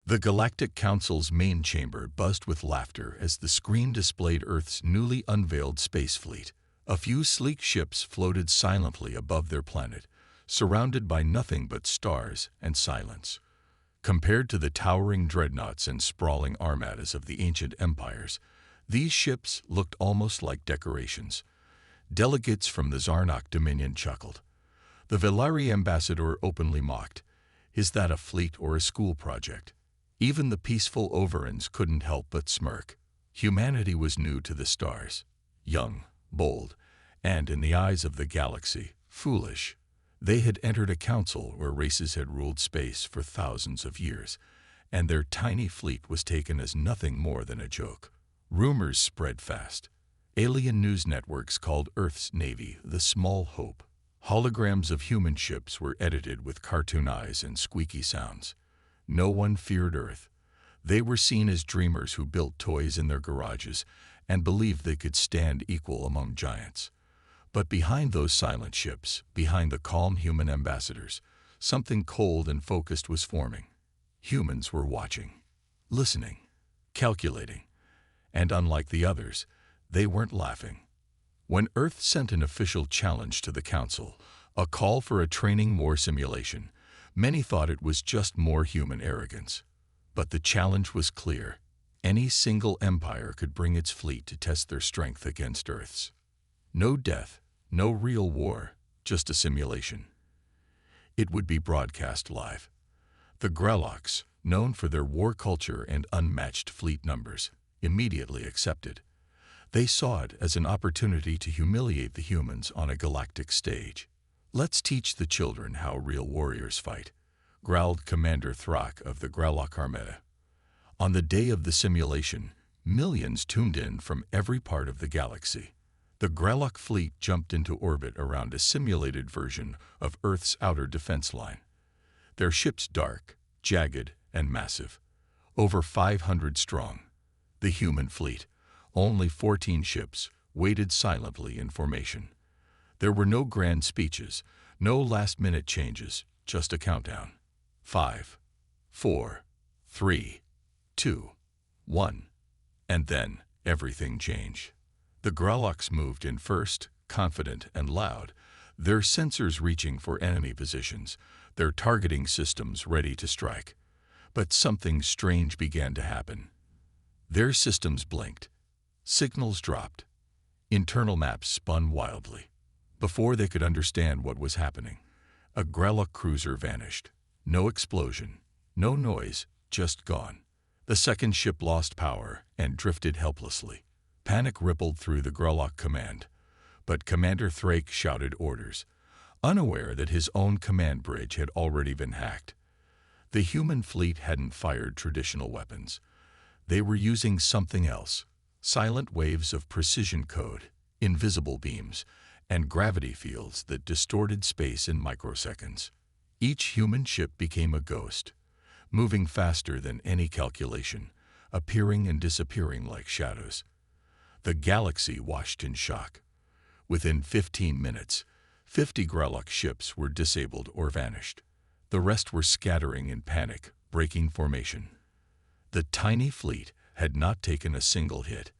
The Galactic Council's main chamber buzzed with laughter as the screen displayed Earth's newly unveiled space fleet. A few sleek ships floated silently above their planet, surrounded by nothing but stars and silence. Compared to the towering dreadnoughts and sprawling armadas of the ancient empires, these ships looked almost like decorations. Delegates from the Zarnok Dominion chuckled. The Velari ambassador openly mocked. Is that a fleet or a school project? Even the peaceful Overans couldn't help but smirk. Humanity was new to the stars, young, bold, and, in the eyes of the galaxy, foolish. They had entered a council where races had ruled space for thousands of years, and their tiny fleet was taken as nothing more than a joke. Rumors spread fast. Alien news networks called Earth's Navy the Small Hope. Holograms of human ships were edited with cartoon eyes and squeaky sounds. No one feared Earth. They were seen as dreamers who built toys in their garages and believed they could stand equal among giants. But behind those silent ships, behind the calm human ambassadors, something cold and focused was forming. Humans were watching, listening, calculating, and unlike the others, they weren't laughing. When Earth sent an official challenge to the Council, a call for a training war simulation, many thought it was just more human arrogance. But the challenge was clear. Any single empire could bring its fleet to test their strength against Earth's. No death, no real war, just a simulation. It would be broadcast live. The Grelocks, known for their war culture and unmatched fleet numbers, immediately accepted. They saw it as an opportunity to humiliate the humans on a galactic stage. "Let's teach the children how real warriors fight," growled Commander Thrak of the Grelok Armada. On the day of the simulation, millions tuned in from every part of the galaxy. The Grelok fleet jumped into orbit around a simulated version of Earth's outer defense line. Their ships dark, jagged, and massive. Over 500 strong. The human fleet, only 14 ships, waited silently in formation. There were no grand speeches, no last-minute changes, just a countdown. 5, 4, 3, 2, 1. And then, everything changed. The Grelocks moved in first, confident and loud, their sensors reaching for enemy positions, their targeting systems ready to strike. But something strange began to happen. Their systems blinked. Signals dropped. Internal maps spun wildly. Before they could understand what was happening, a Grelok cruiser vanished. No explosion, no noise, just gone. The second ship lost power and drifted helplessly. Panic rippled through the Grelok command, but Commander Thrake shouted orders, unaware that his own command bridge had already been hacked. The human fleet hadn't fired traditional weapons. They were using something else. Silent waves of precision code, invisible beams, and gravity fields that distorted space in microseconds. Each human ship became a ghost, moving faster than any calculation, appearing and disappearing like shadows. The galaxy watched in shock. Within 15 minutes, 50 Grelok ships were disabled or vanished. The rest were scattering in panic, breaking formation. The tiny fleet had not taken a single hit.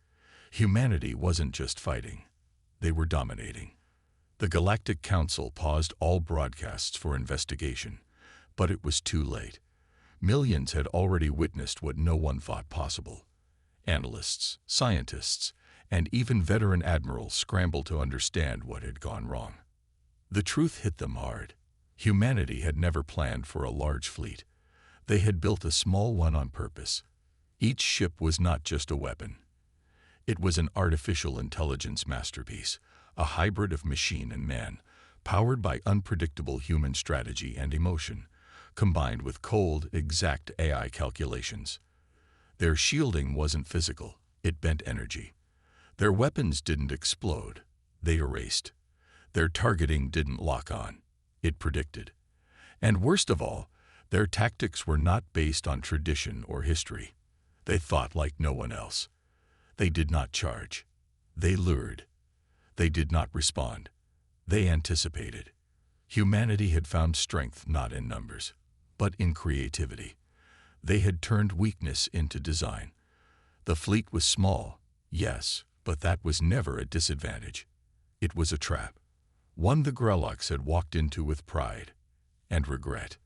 Humanity wasn't just fighting. They were dominating. The Galactic Council paused all broadcasts for investigation, but it was too late. Millions had already witnessed what no one thought possible. Analysts, scientists, and even veteran admirals scrambled to understand what had gone wrong. The truth hit them hard. Humanity had never planned for a large fleet. They had built a small one on purpose. Each ship was not just a weapon. It was an artificial intelligence masterpiece, a hybrid of machine and man, powered by unpredictable human strategy and emotion, combined with cold, exact AI calculations. Their shielding wasn't physical, it bent energy. Their weapons didn't explode, they erased. Their targeting didn't lock on, it predicted. And worst of all, their tactics were not based on tradition or history. They thought like no one else. They did not charge. They lured. They did not respond. They anticipated. Humanity had found strength not in numbers, but in creativity. They had turned weakness into design. The fleet was small, yes, but that was never a disadvantage. It was a trap. One the Grellocs had walked into with pride and regret.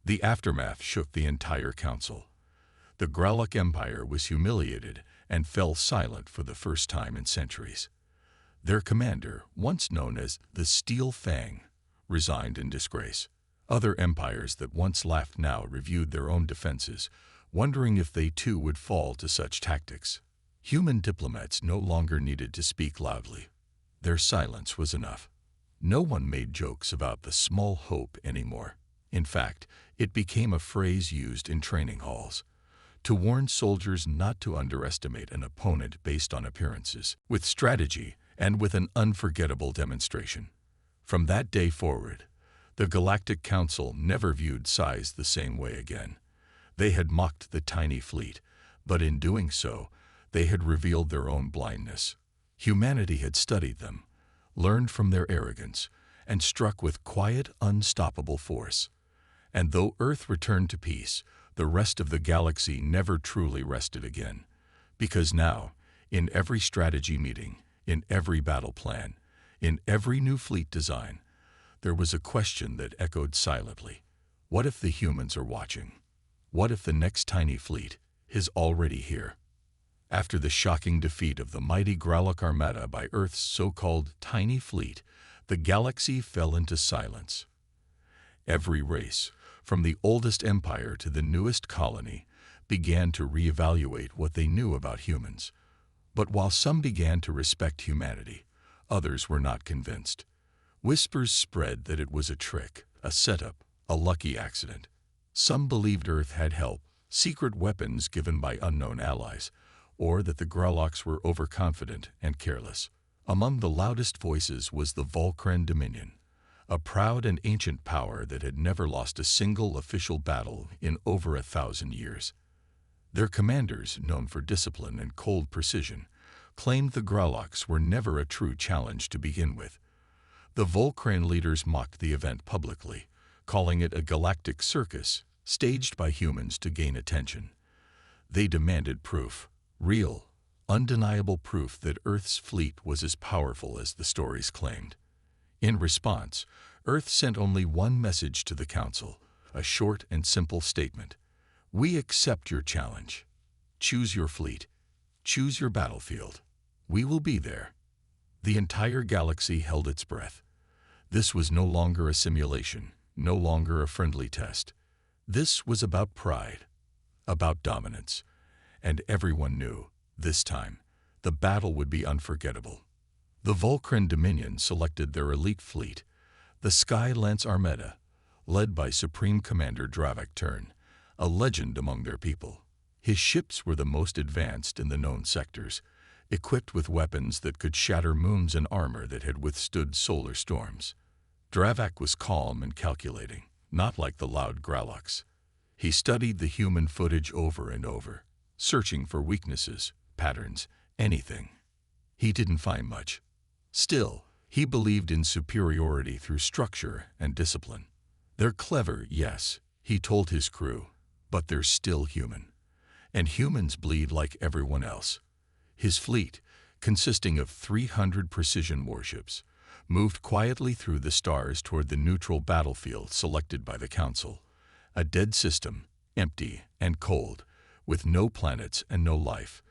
The aftermath shook the entire council. The Grelloc Empire was humiliated and fell silent for the first time in centuries. Their commander, once known as the Steel Fang, resigned in disgrace. Other empires that once laughed now reviewed their own defenses, wondering if they too would fall to such tactics. Human diplomats no longer needed to speak loudly. Their silence was enough. No one made jokes about the small hope anymore. In fact, it became a phrase used in training halls to warn soldiers not to underestimate an opponent based on appearances, with strategy and with an unforgettable demonstration. From that day forward, the Galactic Council never viewed size the same way again. They had mocked the tiny fleet, but in doing so, they had revealed their own blindness. Humanity had studied them, learned from their arrogance, and struck with quiet, unstoppable force. And though Earth returned to peace, the rest of the galaxy never truly rested again. Because now, in every strategy meeting, in every battle plan, in every new fleet design, there was a question that echoed silently. What if the humans are watching? What if the next tiny fleet is already here? After the shocking defeat of the mighty Grelloc Armada by Earth's so-called tiny fleet, the galaxy fell into silence. Every race, from the oldest empire to the newest colony, began to reevaluate what they knew about humans. But while some began to respect humanity, others were not convinced. Whispers spread that it was a trick, a setup, a lucky accident. Some believed Earth had help, secret weapons given by unknown allies, or that the Grellocs were overconfident and careless. Among the loudest voices was the Volcran Dominion, a proud and ancient power that had never lost a single official battle in over 1,000 years. Their commanders, known for discipline and cold precision, claimed the Grellocs were never a true challenge to begin with. The Volcran leaders mocked the event publicly, calling it a galactic circus staged by humans to gain attention. They demanded proof, real, undeniable proof that Earth's fleet was as powerful as the stories claimed. In response, Earth sent only one message to the Council, a short and simple statement. We accept your challenge. Choose your fleet. Choose your battlefield. We will be there. The entire galaxy held its breath. This was no longer a simulation, no longer a friendly test. This was about pride, about dominance, and everyone knew, this time, the battle would be unforgettable. The Volcran Dominion selected their elite fleet, the Sky Lance Armada, led by Supreme Commander Dravak Tern, a legend among their people. His ships were the most advanced in the known sectors, equipped with weapons that could shatter moons and armor that had withstood solar storms. Dravak was calm and calculating, not like the loud Grellocs. He studied the human footage over and over, searching for weaknesses, patterns, anything. He didn't find much. Still, he believed in superiority through structure and discipline. They're clever, yes, he told his crew, but they're still human. And humans bleed like everyone else. His fleet, consisting of 300 precision warships, moved quietly through the stars toward the neutral battlefield selected by the Council, a dead system, empty and cold, with no planets and no life,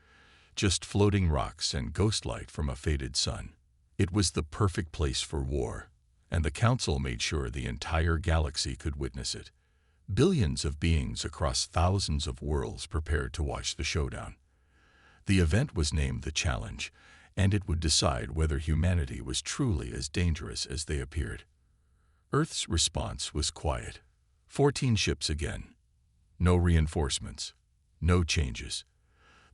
just floating rocks and ghost light from a faded sun. It was the perfect place for war, and the Council made sure the entire galaxy could witness it. Billions of beings across thousands of worlds prepared to watch the showdown. The event was named the Challenge, and it would decide whether humanity was truly as dangerous as they appeared. Earth's response was quiet. 14 ships again. No reinforcements. No changes.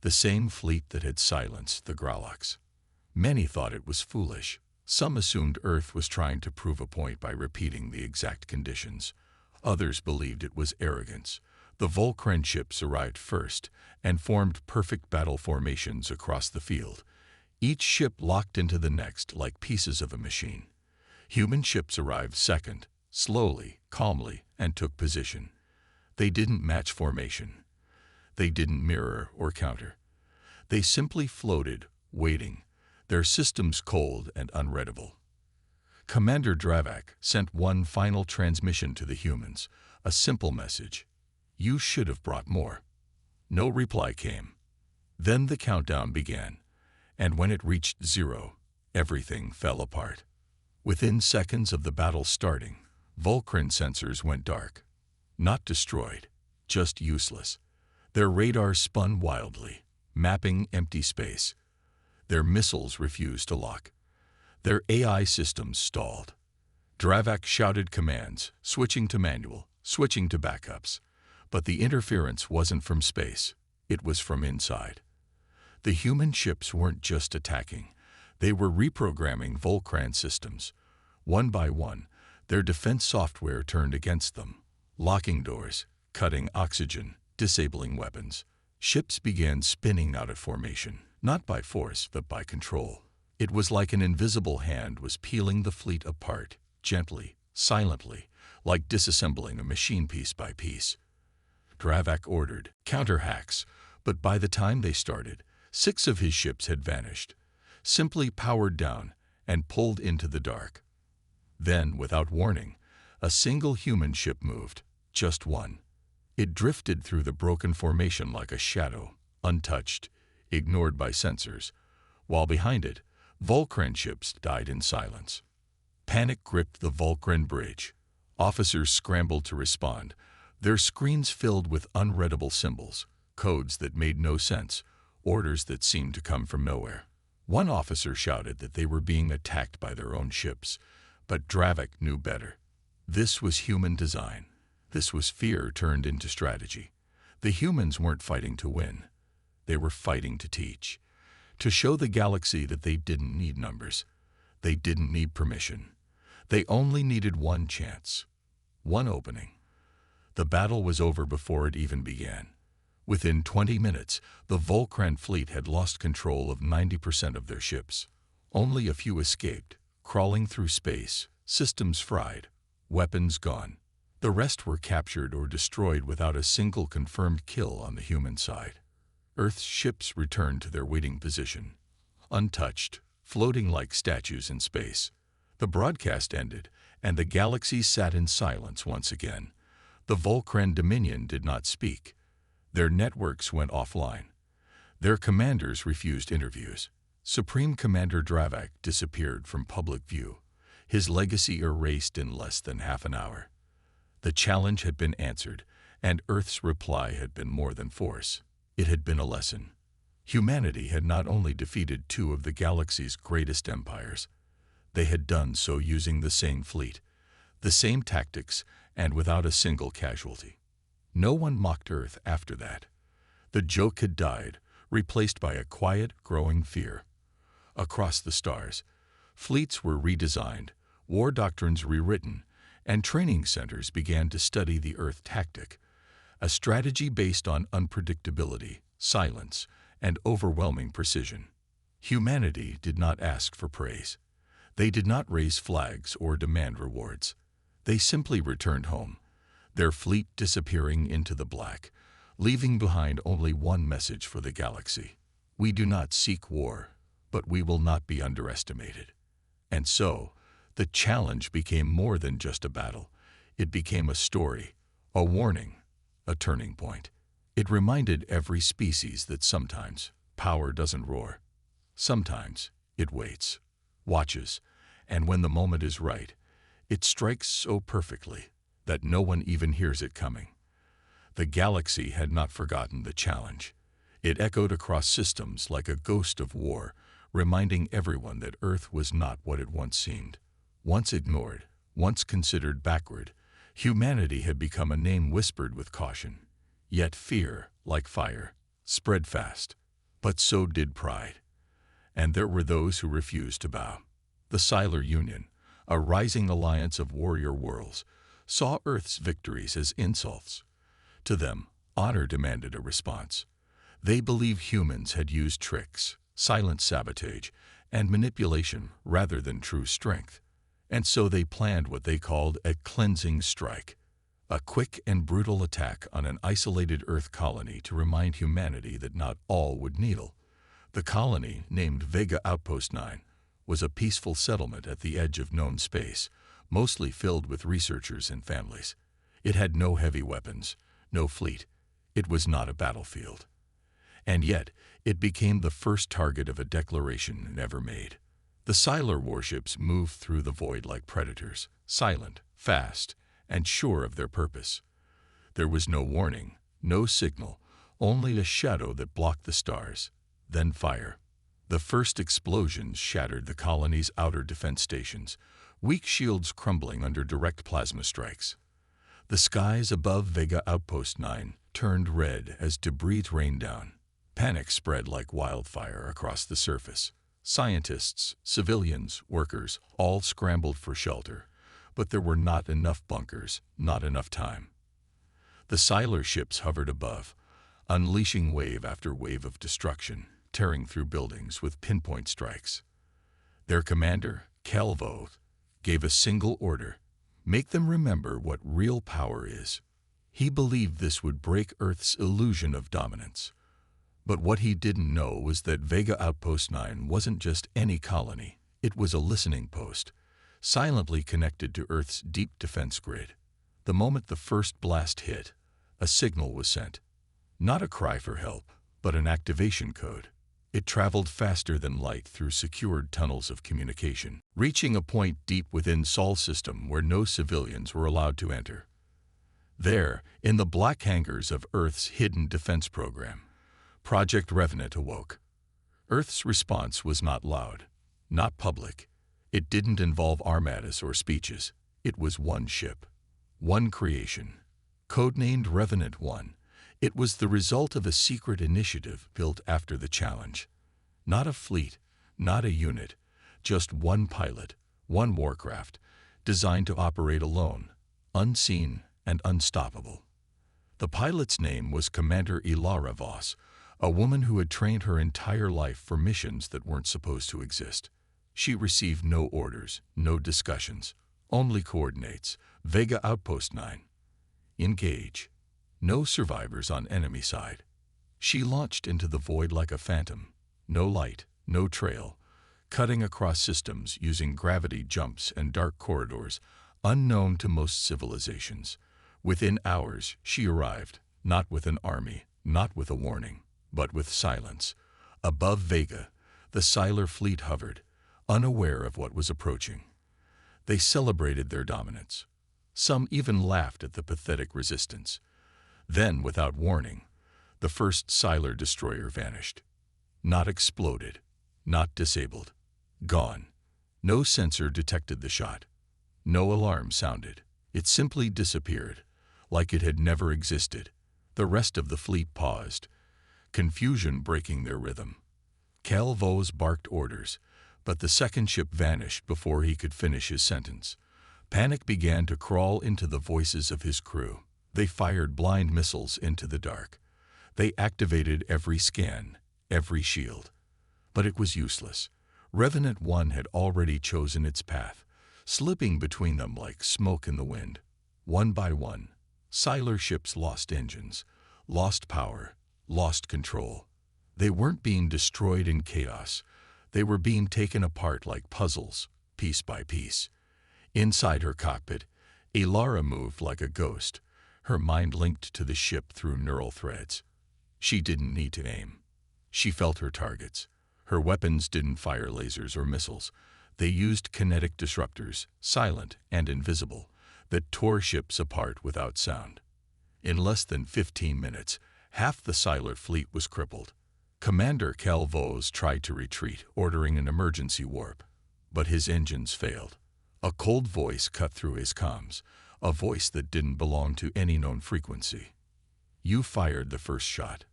The same fleet that had silenced the Grellocs. Many thought it was foolish. Some assumed Earth was trying to prove a point by repeating the exact conditions. Others believed it was arrogance. The Volcran ships arrived first and formed perfect battle formations across the field. Each ship locked into the next like pieces of a machine. Human ships arrived second, slowly, calmly, and took position. They didn't match formation. They didn't mirror or counter. They simply floated, waiting, their systems cold and unreadable. Commander Dravak sent one final transmission to the humans, a simple message. "You should have brought more." No reply came. Then the countdown began, and when it reached 0, everything fell apart. Within seconds of the battle starting, Vulcan sensors went dark. Not destroyed, just useless. Their radars spun wildly, mapping empty space. Their missiles refused to lock. Their AI systems stalled. Dravak shouted commands, switching to manual, switching to backups. But the interference wasn't from space, it was from inside. The human ships weren't just attacking, they were reprogramming Vulcan systems. One by one, their defense software turned against them, locking doors, cutting oxygen, disabling weapons. Ships began spinning out of formation, not by force but by control. It was like an invisible hand was peeling the fleet apart, gently, silently, like disassembling a machine piece by piece. Dravak ordered counter-hacks, but by the time they started, 6 of his ships had vanished, simply powered down and pulled into the dark. Then, without warning, a single human ship moved, just one. It drifted through the broken formation like a shadow, untouched, ignored by sensors, while behind it, Vulcan ships died in silence. Panic gripped the Vulcan bridge. Officers scrambled to respond, their screens filled with unreadable symbols, codes that made no sense, orders that seemed to come from nowhere. One officer shouted that they were being attacked by their own ships, but Dravak knew better. This was human design. This was fear turned into strategy. The humans weren't fighting to win. They were fighting to teach, to show the galaxy that they didn't need numbers. They didn't need permission. They only needed one chance, one opening. The battle was over before it even began. Within 20 minutes, the Vulcan fleet had lost control of 90% of their ships. Only a few escaped, crawling through space, systems fried, weapons gone. The rest were captured or destroyed without a single confirmed kill on the human side. Earth's ships returned to their waiting position, untouched, floating like statues in space. The broadcast ended, and the galaxy sat in silence once again. The Vulcan Dominion did not speak. Their networks went offline. Their commanders refused interviews. Supreme Commander Dravak disappeared from public view, his legacy erased in less than half an hour. The challenge had been answered, and Earth's reply had been more than force. It had been a lesson. Humanity had not only defeated 2 of the galaxy's greatest empires, they had done so using the same fleet, the same tactics, and without a single casualty. No one mocked Earth after that. The joke had died, replaced by a quiet, growing fear. Across the stars, fleets were redesigned, war doctrines rewritten, and training centers began to study the Earth tactic, a strategy based on unpredictability, silence, and overwhelming precision. Humanity did not ask for praise. They did not raise flags or demand rewards. They simply returned home, their fleet disappearing into the black, leaving behind only one message for the galaxy. We do not seek war, but we will not be underestimated. And so, the challenge became more than just a battle. It became a story, a warning, a turning point. It reminded every species that sometimes power doesn't roar. Sometimes it waits, watches, and when the moment is right, it strikes so perfectly that no one even hears it coming. The galaxy had not forgotten the challenge. It echoed across systems like a ghost of war, reminding everyone that Earth was not what it once seemed. Once ignored, once considered backward, humanity had become a name whispered with caution. Yet fear, like fire, spread fast. But so did pride. And there were those who refused to bow. The Silar Union, a rising alliance of warrior worlds, saw Earth's victories as insults. To them, honor demanded a response. They believed humans had used tricks, silent sabotage, and manipulation rather than true strength. And so they planned what they called a cleansing strike, A quick and brutal attack on an isolated Earth colony to remind humanity that not all would needle. The colony, named Vega Outpost 9, was a peaceful settlement at the edge of known space, mostly filled with researchers and families. It had no heavy weapons, no fleet. It was not a battlefield. And yet, it became the first target of a declaration never made. The Siler warships moved through the void like predators, silent, fast, and sure of their purpose. There was no warning, no signal, only a shadow that blocked the stars, then fire. The first explosions shattered the colony's outer defense stations, weak shields crumbling under direct plasma strikes. The skies above Vega Outpost 9 turned red as debris rained down. Panic spread like wildfire across the surface. Scientists, civilians, workers, all scrambled for shelter, but there were not enough bunkers, not enough time. The Siler ships hovered above, unleashing wave after wave of destruction, tearing through buildings with pinpoint strikes. Their commander, Calvo, gave a single order: make them remember what real power is. He believed this would break Earth's illusion of dominance. But what he didn't know was that Vega Outpost 9 wasn't just any colony. It was a listening post, silently connected to Earth's deep defense grid. The moment the first blast hit, a signal was sent. Not a cry for help, but an activation code. It traveled faster than light through secured tunnels of communication, reaching a point deep within Sol's system where no civilians were allowed to enter. There, in the black hangars of Earth's hidden defense program, Project Revenant awoke. Earth's response was not loud, not public. It didn't involve armadas or speeches. It was one ship, one creation, codenamed Revenant 1. It was the result of a secret initiative built after the challenge. Not a fleet, not a unit, just one pilot, one warcraft, designed to operate alone, unseen and unstoppable. The pilot's name was Commander Ilara Voss, a woman who had trained her entire life for missions that weren't supposed to exist. She received no orders, no discussions, only coordinates. Vega Outpost 9. Engage. No survivors on enemy side. She launched into the void like a phantom. No light, no trail, cutting across systems using gravity jumps and dark corridors unknown to most civilizations. Within hours, she arrived, not with an army, not with a warning, but with silence. Above Vega, the Siler fleet hovered, unaware of what was approaching. They celebrated their dominance. Some even laughed at the pathetic resistance. Then, without warning, the first Siler destroyer vanished. Not exploded, not disabled. Gone. No sensor detected the shot. No alarm sounded. It simply disappeared, like it had never existed. The rest of the fleet paused, confusion breaking their rhythm. Calvos barked orders, but the second ship vanished before he could finish his sentence. Panic began to crawl into the voices of his crew. They fired blind missiles into the dark. They activated every scan, every shield. But it was useless. Revenant 1 had already chosen its path, slipping between them like smoke in the wind. One by one, Siler ships lost engines, lost power, lost control. They weren't being destroyed in chaos. They were being taken apart like puzzles, piece by piece. Inside her cockpit, Ilara moved like a ghost, her mind linked to the ship through neural threads. She didn't need to aim. She felt her targets. Her weapons didn't fire lasers or missiles. They used kinetic disruptors, silent and invisible, that tore ships apart without sound. In less than 15 minutes, half the Siler fleet was crippled. Commander Calvos tried to retreat, ordering an emergency warp, but his engines failed. A cold voice cut through his comms, a voice that didn't belong to any known frequency. You fired the first shot.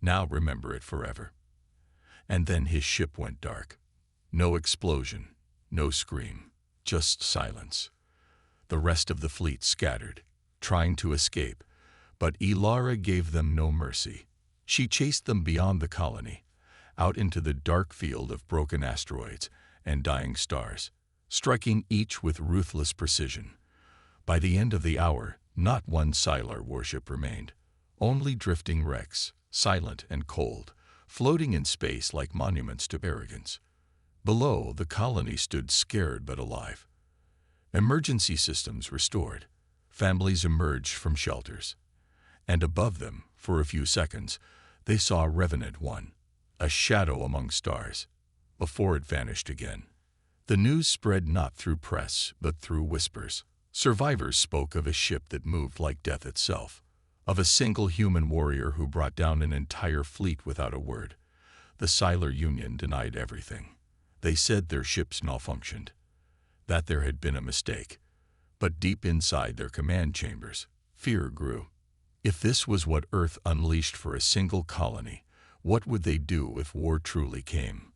Now remember it forever. And then his ship went dark. No explosion, no scream, just silence. The rest of the fleet scattered, trying to escape, but Ilara gave them no mercy. She chased them beyond the colony, out into the dark field of broken asteroids and dying stars, striking each with ruthless precision. By the end of the hour, Not one Sylar warship remained, only drifting wrecks, silent and cold, floating in space like monuments to arrogance. Below, the colony stood scared but alive. Emergency systems restored. Families emerged from shelters. And above them, for a few seconds, they saw Revenant One, a shadow among stars, before it vanished again. The news spread not through press, but through whispers. Survivors spoke of a ship that moved like death itself, of a single human warrior who brought down an entire fleet without a word. The Sylar Union denied everything. They said their ships malfunctioned, that there had been a mistake. But deep inside their command chambers, fear grew. If this was what Earth unleashed for a single colony, what would they do if war truly came?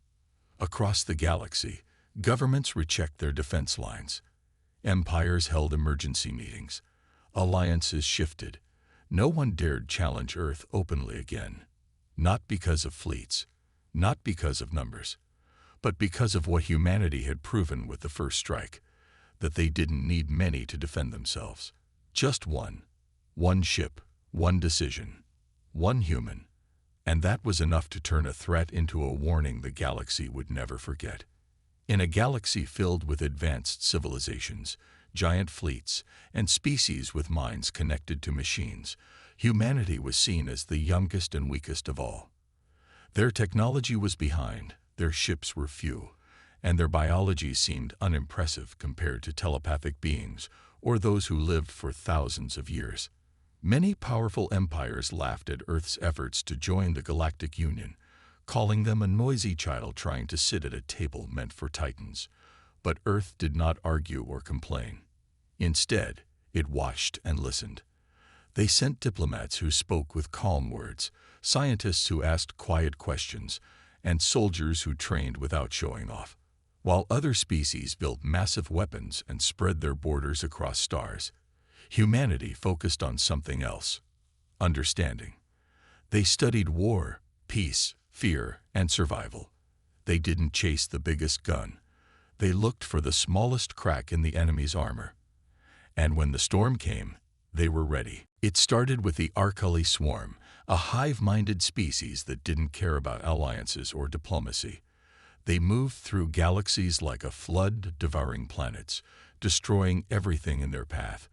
Across the galaxy, governments rechecked their defense lines. Empires held emergency meetings. Alliances shifted. No one dared challenge Earth openly again. Not because of fleets, not because of numbers, but because of what humanity had proven with the first strike, that they didn't need many to defend themselves. Just one. One ship, one decision, one human. And that was enough to turn a threat into a warning the galaxy would never forget. In a galaxy filled with advanced civilizations, giant fleets, and species with minds connected to machines, humanity was seen as the youngest and weakest of all. Their technology was behind, their ships were few, and their biology seemed unimpressive compared to telepathic beings or those who lived for thousands of years. Many powerful empires laughed at Earth's efforts to join the Galactic Union, calling them a noisy child trying to sit at a table meant for titans. But Earth did not argue or complain. Instead, it watched and listened. They sent diplomats who spoke with calm words, scientists who asked quiet questions, and soldiers who trained without showing off. While other species built massive weapons and spread their borders across stars, humanity focused on something else: understanding. They studied war, peace, fear, and survival. They didn't chase the biggest gun. They looked for the smallest crack in the enemy's armor. And when the storm came, they were ready. It started with the Arcali swarm, a hive-minded species that didn't care about alliances or diplomacy. They moved through galaxies like a flood, devouring planets, destroying everything in their path,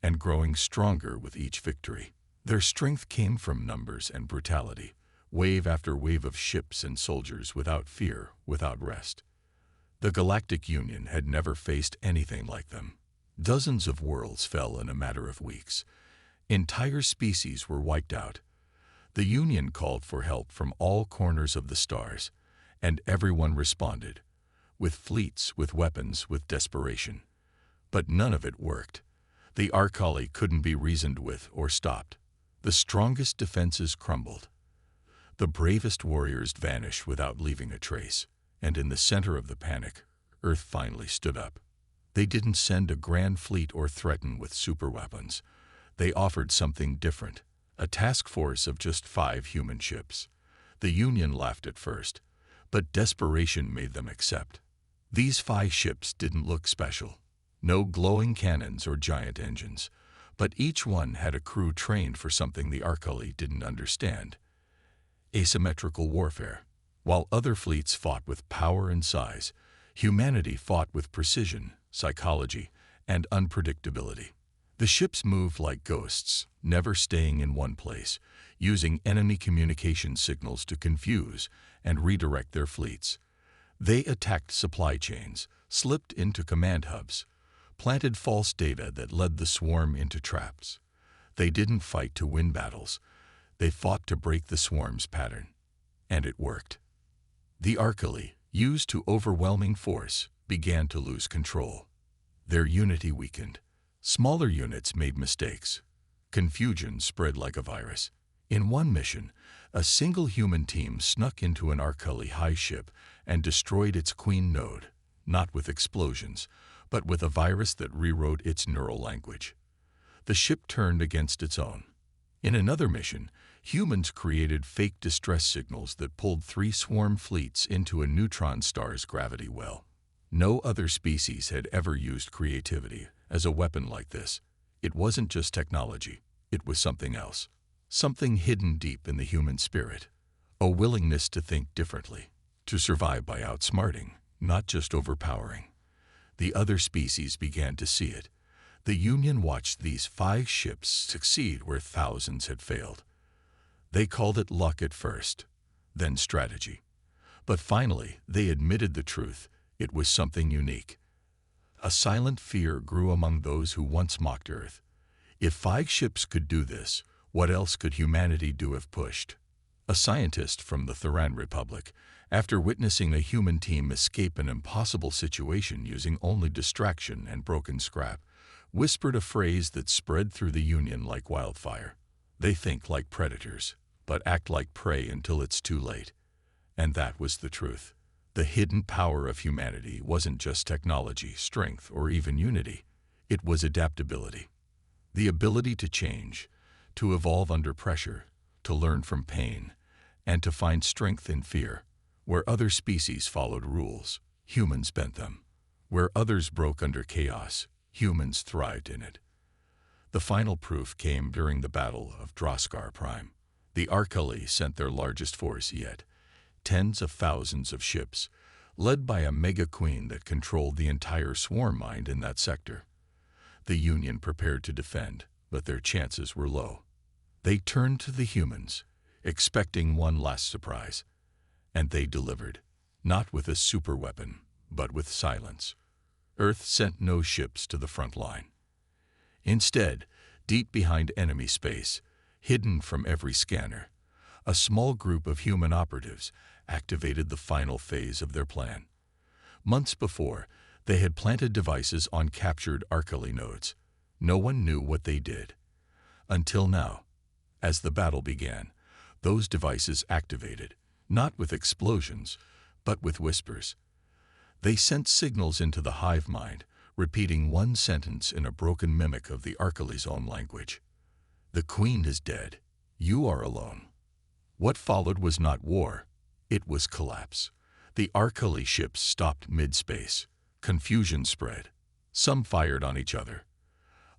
and growing stronger with each victory. Their strength came from numbers and brutality, wave after wave of ships and soldiers without fear, without rest. The Galactic Union had never faced anything like them. Dozens of worlds fell in a matter of weeks. Entire species were wiped out. The Union called for help from all corners of the stars, and everyone responded, with fleets, with weapons, with desperation. But none of it worked. The Arcali couldn't be reasoned with or stopped. The strongest defenses crumbled. The bravest warriors vanished without leaving a trace, and in the center of the panic, Earth finally stood up. They didn't send a grand fleet or threaten with superweapons. They offered something different, a task force of just 5 human ships. The Union laughed at first, but desperation made them accept. These 5 ships didn't look special. No glowing cannons or giant engines, but each one had a crew trained for something the Arcali didn't understand: asymmetrical warfare. While other fleets fought with power and size, humanity fought with precision, psychology, and unpredictability. The ships moved like ghosts, never staying in one place, using enemy communication signals to confuse and redirect their fleets. They attacked supply chains, slipped into command hubs, planted false data that led the swarm into traps. They didn't fight to win battles. They fought to break the swarm's pattern. And it worked. The Arcali, used to overwhelming force, began to lose control. Their unity weakened. Smaller units made mistakes. Confusion spread like a virus. In one mission, a single human team snuck into an Arcali high ship and destroyed its queen node, not with explosions, but with a virus that rewrote its neural language. The ship turned against its own. In another mission, humans created fake distress signals that pulled 3 swarm fleets into a neutron star's gravity well. No other species had ever used creativity as a weapon like this. It wasn't just technology, it was something else. Something hidden deep in the human spirit. A willingness to think differently, to survive by outsmarting, not just overpowering. The other species began to see it. The Union watched these 5 ships succeed where thousands had failed. They called it luck at first, then strategy. But finally, they admitted the truth. It was something unique. A silent fear grew among those who once mocked Earth. If 5 ships could do this, what else could humanity do if pushed? A scientist from the Theran Republic, after witnessing a human team escape an impossible situation using only distraction and broken scrap, whispered a phrase that spread through the Union like wildfire. They think like predators, but act like prey until it's too late. And that was the truth. The hidden power of humanity wasn't just technology, strength, or even unity. It was adaptability. The ability to change, to evolve under pressure, to learn from pain, and to find strength in fear. Where other species followed rules, humans bent them. Where others broke under chaos, humans thrived in it. The final proof came during the Battle of Droskar Prime. The Archeli sent their largest force yet, tens of thousands of ships, led by a mega-queen that controlled the entire swarm mind in that sector. The Union prepared to defend, but their chances were low. They turned to the humans, expecting one last surprise. And they delivered, not with a superweapon, but with silence. Earth sent no ships to the front line. Instead, deep behind enemy space, hidden from every scanner, a small group of human operatives activated the final phase of their plan. Months before, they had planted devices on captured Archeli nodes. No one knew what they did. Until now, as the battle began, those devices activated, not with explosions, but with whispers. They sent signals into the hive mind, repeating one sentence in a broken mimic of the Archeli's own language. "The queen is dead. You are alone." What followed was not war. It was collapse. The Archeli ships stopped mid-space. Confusion spread. Some fired on each other.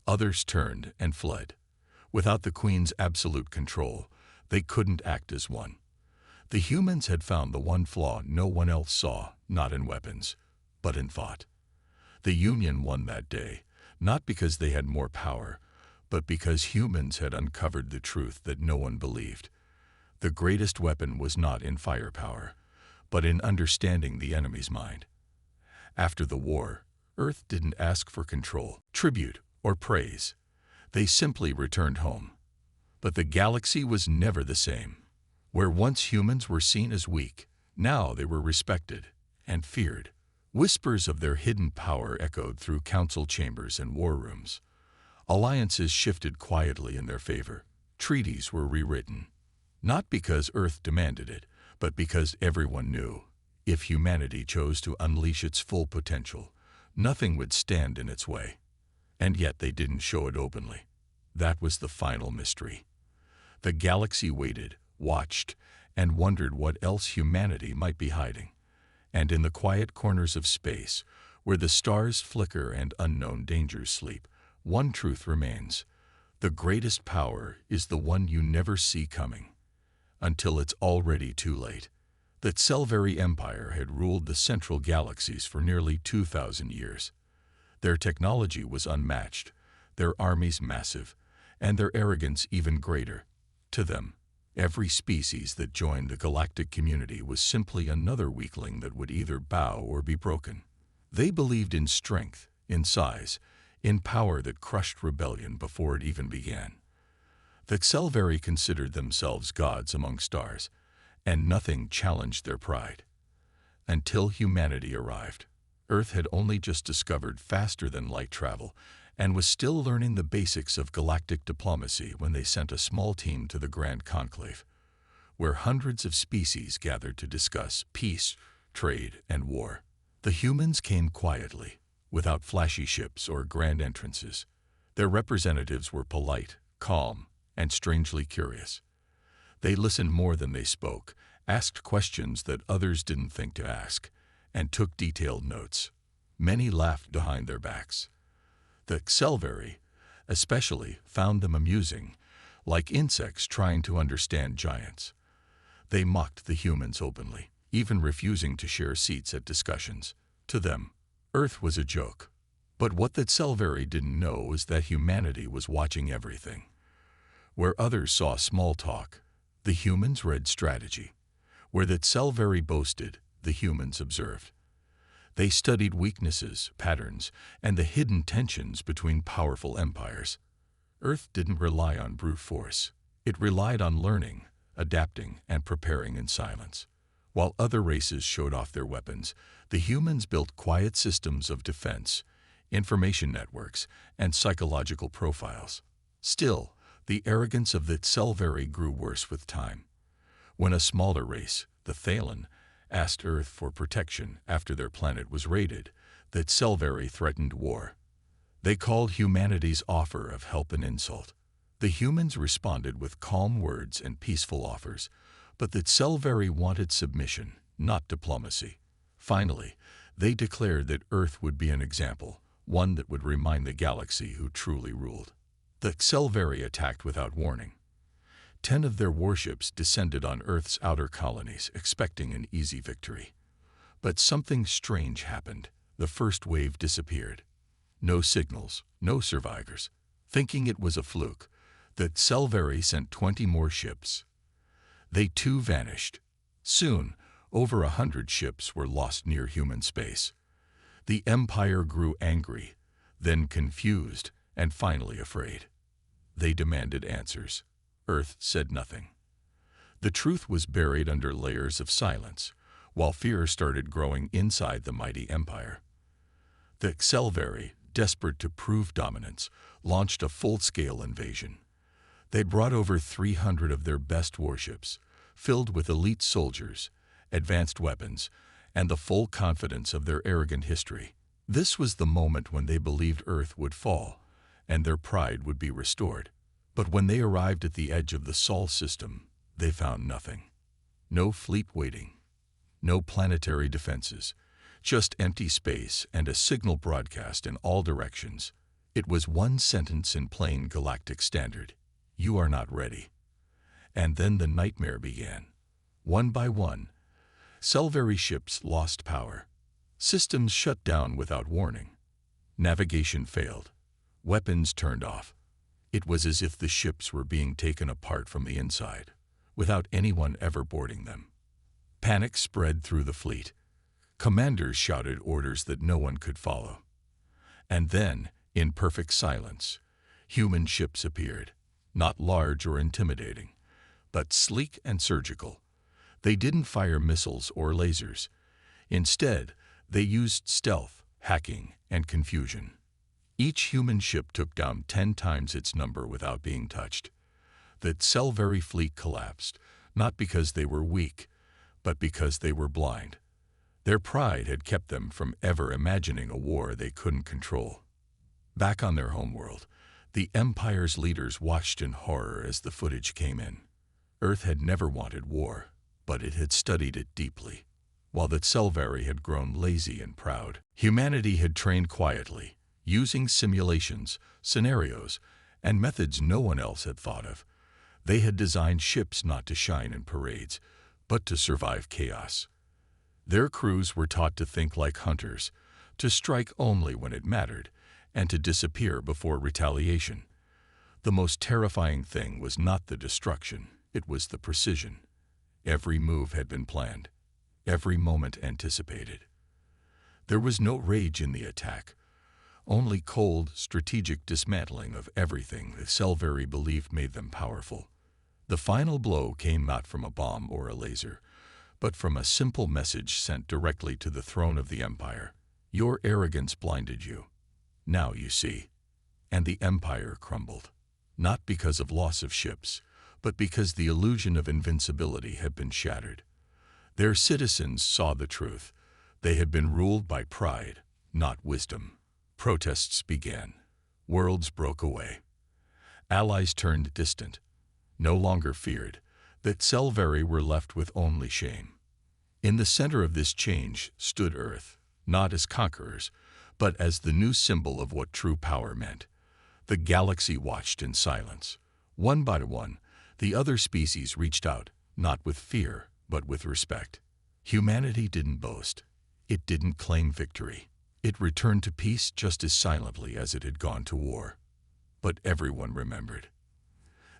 Others turned and fled. Without the Queen's absolute control, they couldn't act as one. The humans had found the one flaw no one else saw, not in weapons, but in thought. The Union won that day, not because they had more power, but because humans had uncovered the truth that no one believed. The greatest weapon was not in firepower, but in understanding the enemy's mind. After the war, Earth didn't ask for control, tribute, or praise. They simply returned home. But the galaxy was never the same. Where once humans were seen as weak, now they were respected and feared. Whispers of their hidden power echoed through council chambers and war rooms. Alliances shifted quietly in their favor. Treaties were rewritten. Not because Earth demanded it, but because everyone knew, if humanity chose to unleash its full potential, nothing would stand in its way. And yet they didn't show it openly. That was the final mystery. The galaxy waited, watched, and wondered what else humanity might be hiding. And in the quiet corners of space, where the stars flicker and unknown dangers sleep, one truth remains. The greatest power is the one you never see coming, until it's already too late. The Selvari Empire had ruled the central galaxies for nearly 2,000 years. Their technology was unmatched, their armies massive, and their arrogance even greater. To them, every species that joined the galactic community was simply another weakling that would either bow or be broken. They believed in strength, in size, in power that crushed rebellion before it even began. The Selvari considered themselves gods among stars, and nothing challenged their pride. Until humanity arrived. Earth had only just discovered faster-than-light travel and was still learning the basics of galactic diplomacy when they sent a small team to the Grand Conclave, where hundreds of species gathered to discuss peace, trade, and war. The humans came quietly, without flashy ships or grand entrances. Their representatives were polite, calm, and strangely curious. They listened more than they spoke, asked questions that others didn't think to ask, and took detailed notes. Many laughed behind their backs. The Selvari, especially found them amusing, like insects trying to understand giants. They mocked the humans openly, even refusing to share seats at discussions. To them, Earth was a joke. But what that Selvari didn't know was that humanity was watching everything. Where others saw small talk, the humans read strategy. Where that Selvari boasted, the humans observed. They studied weaknesses, patterns, and the hidden tensions between powerful empires. Earth didn't rely on brute force. It relied on learning, adapting, and preparing in silence. While other races showed off their weapons, the humans built quiet systems of defense, information networks, and psychological profiles. Still, the arrogance of the Selvari grew worse with time. When a smaller race, the Thalen, asked Earth for protection after their planet was raided, the Selvari threatened war. They called humanity's offer of help an insult. The humans responded with calm words and peaceful offers, but the Selvari wanted submission, not diplomacy. Finally, they declared that Earth would be an example, one that would remind the galaxy who truly ruled. The Selvari attacked without warning. 10 of their warships descended on Earth's outer colonies, expecting an easy victory. But something strange happened. The first wave disappeared. No signals, no survivors. Thinking it was a fluke, the Selvari sent 20 more ships. They too vanished. Soon, over 100 ships were lost near human space. The Empire grew angry, then confused, and finally afraid. They demanded answers. Earth said nothing. The truth was buried under layers of silence, while fear started growing inside the mighty empire. The Selvari, desperate to prove dominance, launched a full-scale invasion. They brought over 300 of their best warships, filled with elite soldiers, advanced weapons, and the full confidence of their arrogant history. This was the moment when they believed Earth would fall, and their pride would be restored. But when they arrived at the edge of the Sol system, they found nothing. No fleet waiting, no planetary defenses, just empty space and a signal broadcast in all directions. It was one sentence in plain galactic standard: "You are not ready." And then the nightmare began. One by one, Selvari ships lost power. Systems shut down without warning. Navigation failed. Weapons turned off. It was as if the ships were being taken apart from the inside, without anyone ever boarding them. Panic spread through the fleet. Commanders shouted orders that no one could follow. And then, in perfect silence, human ships appeared, not large or intimidating, but sleek and surgical. They didn't fire missiles or lasers. Instead, they used stealth, hacking, and confusion. Each human ship took down 10 times its number without being touched. The Selvari fleet collapsed, not because they were weak, but because they were blind. Their pride had kept them from ever imagining a war they couldn't control. Back on their homeworld, the Empire's leaders watched in horror as the footage came in. Earth had never wanted war, but it had studied it deeply. While the Selvari had grown lazy and proud, humanity had trained quietly, using simulations, scenarios, and methods no one else had thought of. They had designed ships not to shine in parades, but to survive chaos. Their crews were taught to think like hunters, to strike only when it mattered, and to disappear before retaliation. The most terrifying thing was not the destruction, it was the precision. Every move had been planned, every moment anticipated. There was no rage in the attack, only cold, strategic dismantling of everything the Selvari believed made them powerful. The final blow came not from a bomb or a laser, but from a simple message sent directly to the throne of the Empire. Your arrogance blinded you. Now you see. And the Empire crumbled, not because of loss of ships, but because the illusion of invincibility had been shattered. Their citizens saw the truth. They had been ruled by pride, not wisdom. Protests began. Worlds broke away. Allies turned distant, no longer feared. The Selvari were left with only shame. In the center of this change stood Earth, not as conquerors, but as the new symbol of what true power meant. The galaxy watched in silence. One by one, the other species reached out, not with fear, but with respect. Humanity didn't boast. It didn't claim victory. It returned to peace just as silently as it had gone to war. But everyone remembered.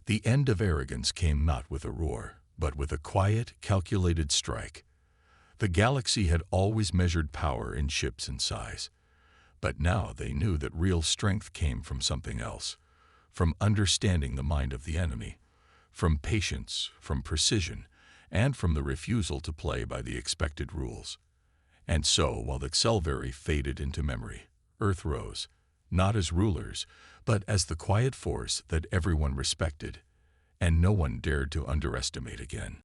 The end of arrogance came not with a roar, but with a quiet, calculated strike. The galaxy had always measured power in ships and size. But now they knew that real strength came from something else, from understanding the mind of the enemy, from patience, from precision, and from the refusal to play by the expected rules. And so, while the Xelvari faded into memory, Earth rose, not as rulers, but as the quiet force that everyone respected, and no one dared to underestimate again.